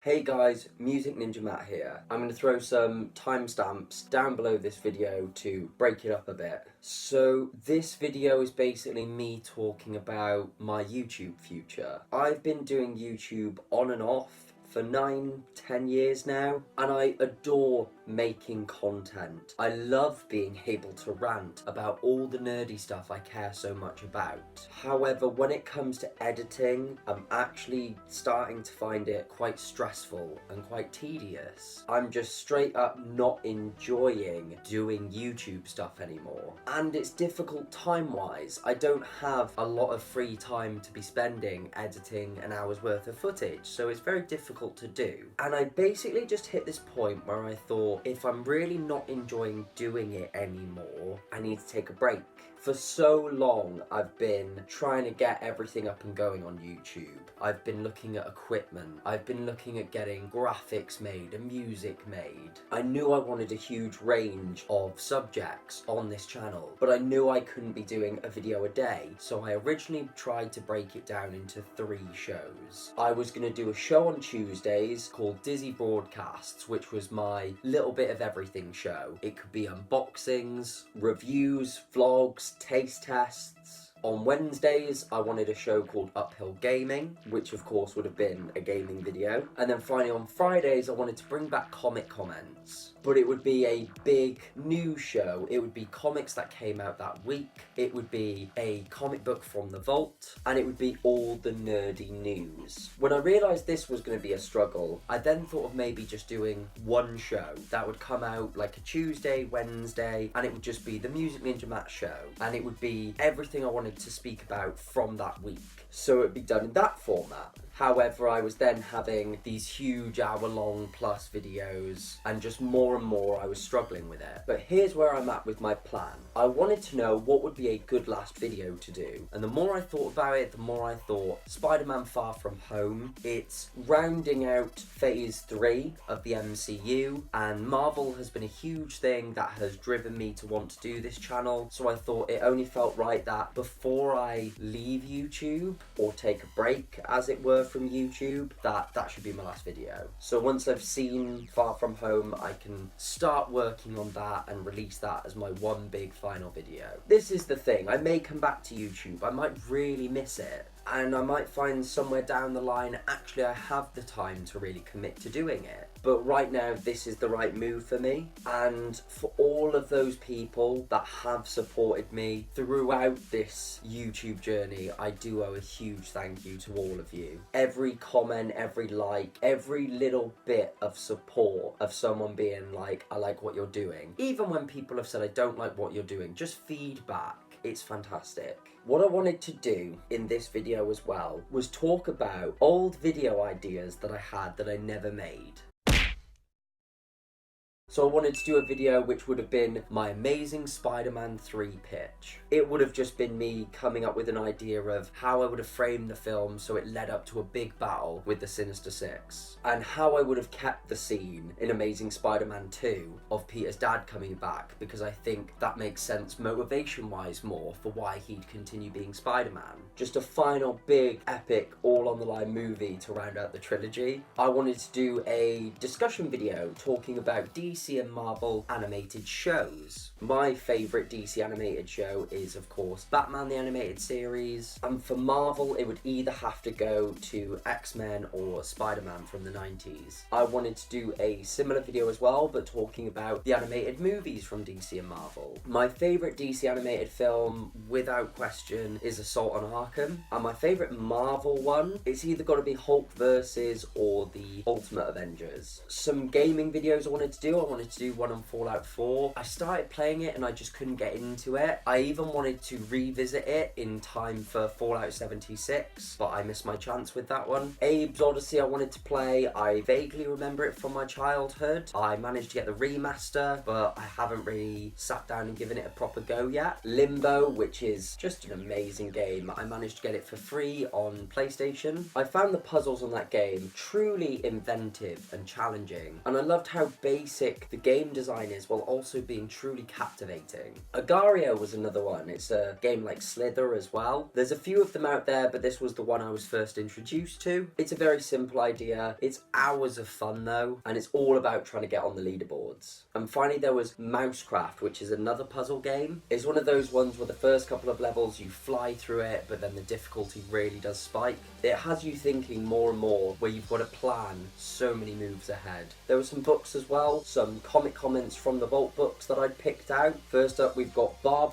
Hey guys, musicninjamat here. I'm going to throw some timestamps down below this video to break it up a bit. So this video is basically me talking about my YouTube future. I've been doing YouTube on and off for 9-10 years now, and I adore making content. I love being able to rant about all the nerdy stuff I care so much about. However, when it comes to editing, I'm actually starting to find it quite stressful and quite tedious. I'm just straight up not enjoying doing YouTube stuff anymore. And it's difficult time-wise. I don't have a lot of free time to be spending editing an hour's worth of footage, so it's very difficult to do. And I basically just hit this point where I thought, if I'm really not enjoying doing it anymore, I need to take a break. For so long, I've been trying to get everything up and going on YouTube. I've been looking at equipment. I've been looking at getting graphics made and music made. I knew I wanted a huge range of subjects on this channel, but I knew I couldn't be doing a video a day. So I originally tried to break it down into 3 shows. I was going to do a show on Tuesdays called Oddysee Broadcasts, which was my little bit of everything show. It could be unboxings, reviews, vlogs, taste tests. On Wednesdays, I wanted a show called Uphill Gaming, which of course would have been a gaming video. And then finally on Fridays, I wanted to bring back comic comments. But it would be a big new show. It would be comics that came out that week. It would be a comic book from the vault. And it would be all the nerdy news. When I realised this was going to be a struggle, I then thought of maybe just doing one show that would come out like a Tuesday, Wednesday, and it would just be the Music Ninja Mat show. And it would be everything I wanted to speak about from that week. So it would be done in that format. However, I was then having these huge hour-long plus videos, and just more and more I was struggling with it. But here's where I'm at with my plan. I wanted to know what would be a good last video to do, and the more I thought about it, the more I thought Spider-Man Far From Home. It's rounding out phase 3 of the MCU, and Marvel has been a huge thing that has driven me to want to do this channel, so I thought it only felt right that before I leave YouTube, or take a break as it were from YouTube, that should be my last video. So once I've seen Far From Home, I can start working on that and release that as my one big final video. This is the thing, I may come back to YouTube, I might really miss it, and I might find somewhere down the line, actually I have the time to really commit to doing it. But right now, this is the right move for me. And for all of those people that have supported me throughout this YouTube journey, I do owe a huge thank you to all of you. Every comment, every like, every little bit of support of someone being like, I like what you're doing. Even when people have said, I don't like what you're doing, just feedback. It's fantastic. What I wanted to do in this video as well was talk about old video ideas that I had that I never made. So I wanted to do a video which would have been my Amazing Spider-Man 3 pitch. It would have just been me coming up with an idea of how I would have framed the film so it led up to a big battle with the Sinister Six, and how I would have kept the scene in Amazing Spider-Man 2 of Peter's dad coming back, because I think that makes sense motivation-wise more for why he'd continue being Spider-Man. Just a final big epic all-on-the-line movie to round out the trilogy. I wanted to do a discussion video talking about DC and Marvel animated shows. My favourite DC animated show is, of course, Batman the Animated Series, and for Marvel it would either have to go to X-Men or Spider-Man from the 90s. I wanted to do a similar video as well, but talking about the animated movies from DC and Marvel. My favourite DC animated film, without question, is Assault on Arkham, and my favourite Marvel one, it's either got to be Hulk versus or the Ultimate Avengers. Some gaming videos I wanted to do. I wanted to do one on Fallout 4. I started playing it and I just couldn't get into it. I even wanted to revisit it in time for Fallout 76, but I missed my chance with that one. Abe's Oddysee I wanted to play. I vaguely remember it from my childhood. I managed to get the remaster, but I haven't really sat down and given it a proper go yet. Limbo, which is just an amazing game. I managed to get it for free on PlayStation. I found the puzzles on that game truly inventive and challenging, and I loved how basic the game design is, while also being truly captivating. Agario was another one. It's a game like Slither as well. There's a few of them out there, but this was the one I was first introduced to. It's a very simple idea. It's hours of fun though, and it's all about trying to get on the leaderboards. And finally there was MouseCraft, which is another puzzle game. It's one of those ones where the first couple of levels you fly through it, but then the difficulty really does spike. It has you thinking more and more, where you've got to plan so many moves ahead. There were some books as well, some comic comments from the Vault books that I'd picked out. First up we've got Barb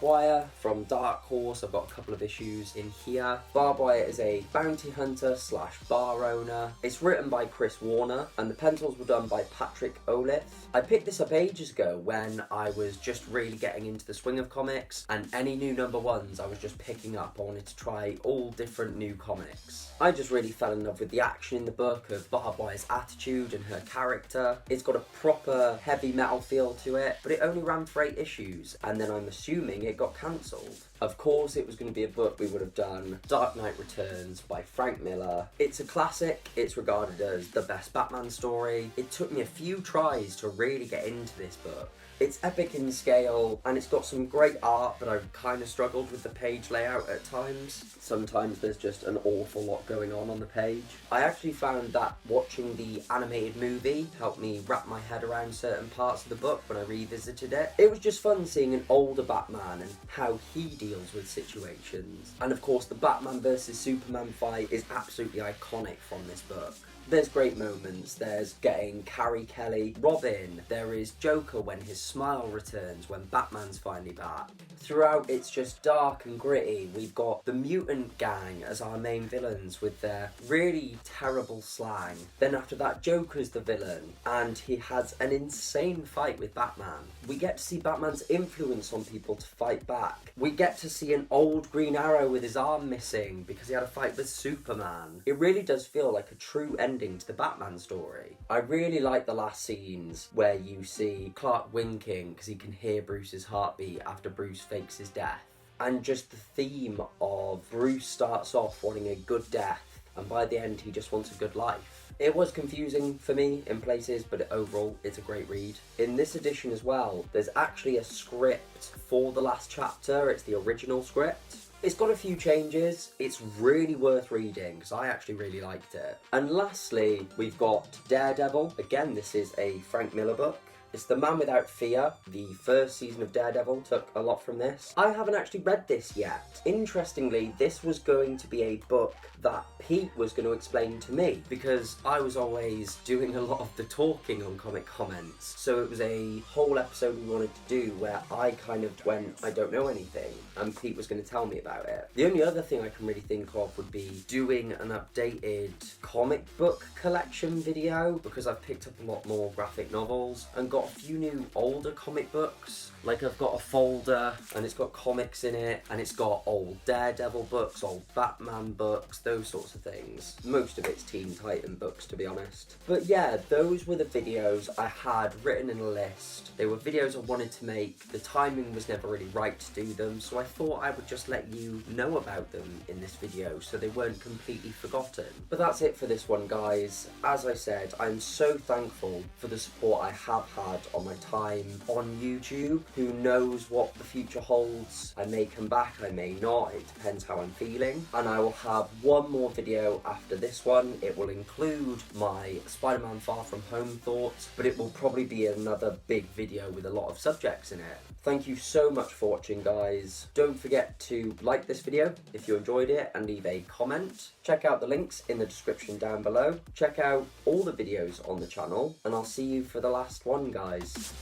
from Dark Horse. I've got a couple of issues in here. Barb is a bounty hunter / bar owner. It's written by Chris Warner and the pencils were done by Patrick Olith. I picked this up ages ago when I was just really getting into the swing of comics, and any new number ones I was just picking up. I wanted to try all different new comics. I just really fell in love with the action in the book, of Barb's attitude and her character. It's got a proper heavy metal feel to it, but it only ran for 8 issues, and then I'm assuming it got cancelled. Of course it was going to be a book we would have done. Dark Knight Returns by Frank Miller. It's a classic. It's regarded as the best Batman story. It took me a few tries to really get into this book. It's epic in scale, and it's got some great art, but I've kind of struggled with the page layout at times. Sometimes there's just an awful lot going on the page. I actually found that watching the animated movie helped me wrap my head around certain parts of the book when I revisited it. It was just fun seeing an older Batman and how he deals with situations. And of course the Batman versus Superman fight is absolutely iconic from this book. There's great moments. There's getting Carrie Kelly, Robin. There is Joker when his smile returns, when Batman's finally back. Throughout, it's just dark and gritty. We've got the mutant gang as our main villains with their really terrible slang. Then after that, Joker's the villain, and he has an insane fight with Batman. We get to see Batman's influence on people to fight back. We get to see an old Green Arrow with his arm missing because he had a fight with Superman. It really does feel like a true ending to the Batman story. I really like the last scenes where you see Clark winking because he can hear Bruce's heartbeat after Bruce fakes his death. And just the theme of Bruce starts off wanting a good death, and by the end he just wants a good life. It was confusing for me in places, but overall it's a great read. In this edition as well, there's actually a script for the last chapter. It's the original script. It's got a few changes. It's really worth reading because I actually really liked it. And lastly, we've got Daredevil. Again, this is a Frank Miller book. It's The Man Without Fear. The first season of Daredevil took a lot from this. I haven't actually read this yet. Interestingly, this was going to be a book that Pete was going to explain to me because I was always doing a lot of the talking on comic comments. So it was a whole episode we wanted to do where I kind of went, I don't know anything, and Pete was going to tell me about it. The only other thing I can really think of would be doing an updated comic book collection video, because I've picked up a lot more graphic novels and got a few new older comic books. Like I've got a folder and it's got comics in it, and it's got old Daredevil books, old Batman books, those sorts of things. Most of it's Teen Titan books, to be honest. But yeah, those were the videos I had written in a list. They were videos I wanted to make. The timing was never really right to do them, so I thought I would just let you know about them in this video so they weren't completely forgotten. But that's it for this one, guys. As I said, I'm so thankful for the support I have had on my time on YouTube. Who knows what the future holds? I may come back, I may not, it depends how I'm feeling. And I will have one more video after this one. It will include my Spider-Man Far From Home thoughts, but it will probably be another big video with a lot of subjects in it. Thank you so much for watching, guys. Don't forget to like this video if you enjoyed it and leave a comment. Check out the links in the description down below. Check out all the videos on the channel, and I'll see you for the last one, guys.